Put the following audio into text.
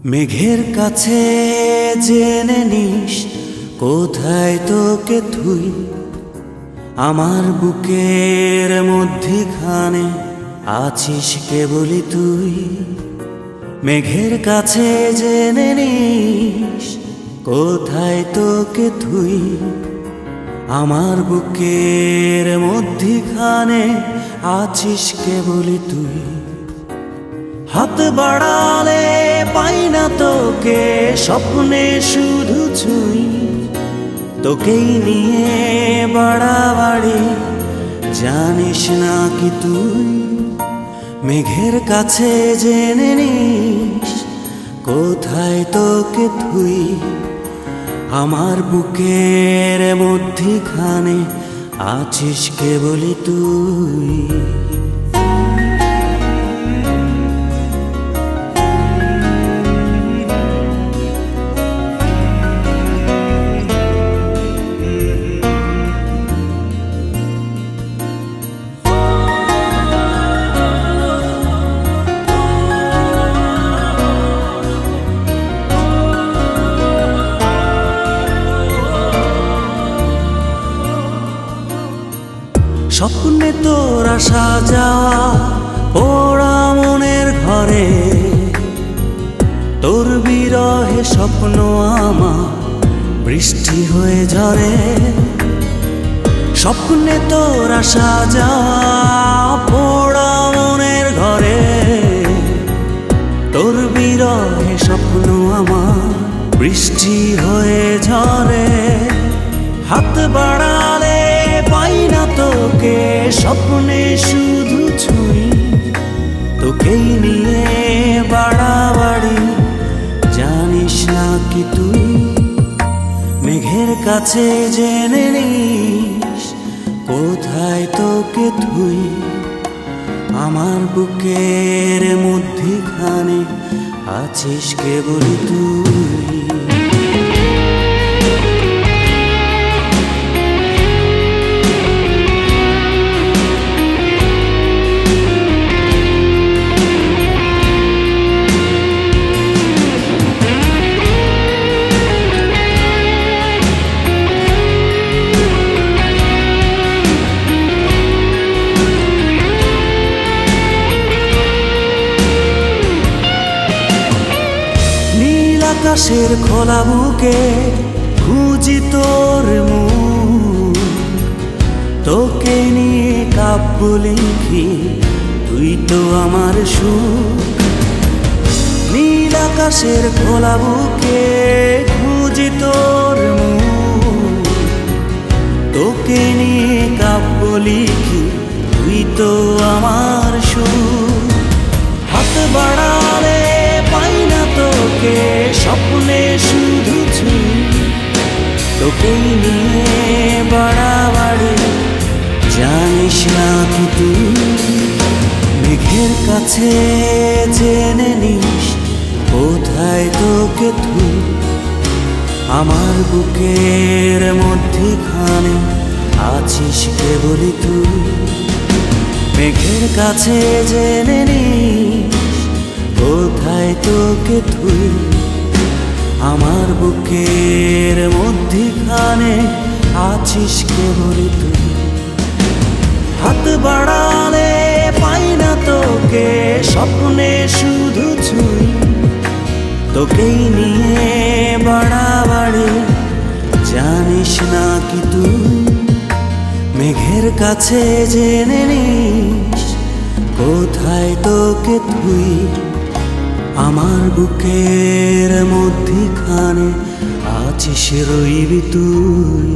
মেঘের কাছে জেনে নিস কোথায় তোকে থুই, আমার বুকের মধ্যিখানে আছিস কেবলই তুই। মেঘের কাছে জেনে নিস কোথায় তোকে থুই, আমার বুকের মধ্যিখানে আছিস কেবলই তুই। হাত বাড়ালে পাই না তোকে, স্বপ্নে শুধু ছুঁই, তোকেই নিয়ে বাড়াবাড়ি জানিস না কি তুই। মেঘের কাছে জেনে নিস কোথায় তোকে থুই, আমার বুকের মধ্যিখানে আছিস কেবলই তুই। স্বপ্নে তোর আসা যাওয়া পোড়া মনের ঘরে, তোর বিরহে স্বপ্ন আমার বৃষ্টি হয়ে ঝরে। স্বপ্নে তোর আসা যাওয়া পোড়া মনের ঘরে, তোর বিরহে স্বপ্ন আমার বৃষ্টি হয়ে ঝরে। হাত বাড়ালে পাই না তোকে, স্বপ্নে শুধু ছুঁই, তোকেই নিয়ে বাড়াবাড়ি জানিস না কি তুই। মেঘের কাছে জেনে নিস কোথায় তোকে থুই, আমার বুকের মধ্যিখানে আছিস কেবলই তুই। আকাশের খোলা বুকে খুঁজি তোর মুখ, তোকে নিয়ে কাব্য লিখি, তুই তো আমার সুখ। নীল আকাশের খোলা বুকে খুঁজি তোর মুখ, তোকে নিয়ে কাব্য লিখি, তুই তো আমার সুখ। হাত বাড়ালে পাই না তোকে, স্বপ্নে শুধু ছুঁই, তোকেই নিয়ে বাড়াবাড়ি জানিস না কি তুই। মেঘের কাছে জেনে নিস কোথায় তোকে থুই, আমার বুকের মধ্যিখানে আছিস কেবলই তুই। মেঘের কাছে জেনে নিস কোথায় তোকে থুই, আমার বুকের মধ্যিখানে আছিস কেবলই তুই। হাত বাড়ালে পাই না তোকে, স্বপ্নে শুধু ছুঁই, তোকেই নিয়ে বাড়াবাড়ি জানিস না কি তুই। মেঘের কাছে জেনে নিস কোথায় তোকে থুই, আমার বুকের মধ্যিখানে আছিস রইবি তুই।